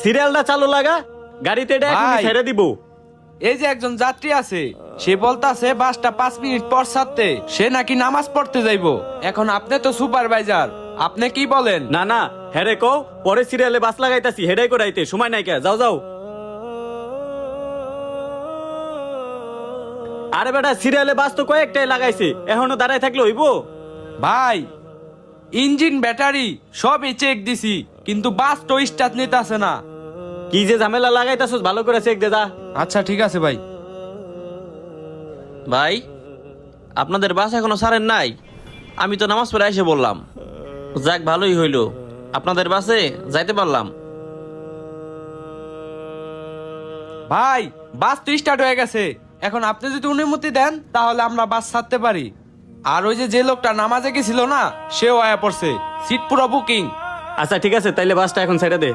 সিরিয়ালটা চালু লাগা, গাড়িতে এটা এখনই ভাই। ছেড়ে দিব। এই যে একজন যাত্রী আছে, সে বলতাছে বাসটা 5 মিনিট পর ছাড়তে, সে নাকি নামাজ পড়তে যাইবো। এখন আপনি তো সুপারভাইজার, আপনি কি বলেন? না না, হেরে কও পরে সিরিয়ালে বাস লাগাইতাছি, হেডাই করাইতে সময় নাই কে, যাও যাও। আরে বেটা, সিরিয়ালে বাস তো কয়েকটাই লাগাইছে, এখনো দাঁড়ায় থাকলে হইব? ভাই, ইঞ্জিন ব্যাটারি সবই চেক দিছি, কিন্তু বাস তো স্টার্ট নিতেছে না। কি যে ঝামেলা লাগাইতাছস, ভালো করে চেক দে যা। আচ্ছা ঠিক আছে ভাই। ভাই, আপনাদের বাস এখনো ছাড়েন নাই? আমি তো নামাজ পড়ে এসে বললাম। যাক, ভালোই হইলো, আপনাদের বাসে যাইতে পারলাম। ভাই, বাস তো স্টার্ট হয়ে গেছে, এখন আপনি যদি অনুমতি দেন তাহলে আমরা বাস ছাড়তে পারি। আর ওই যে লোকটা নামাজে গেছিল না, সেও আয়া পড়ছে, সিট পুরো বুকিং। আচ্ছা ঠিক আছে, তাইলে বাসটা এখন ছেড়ে দে।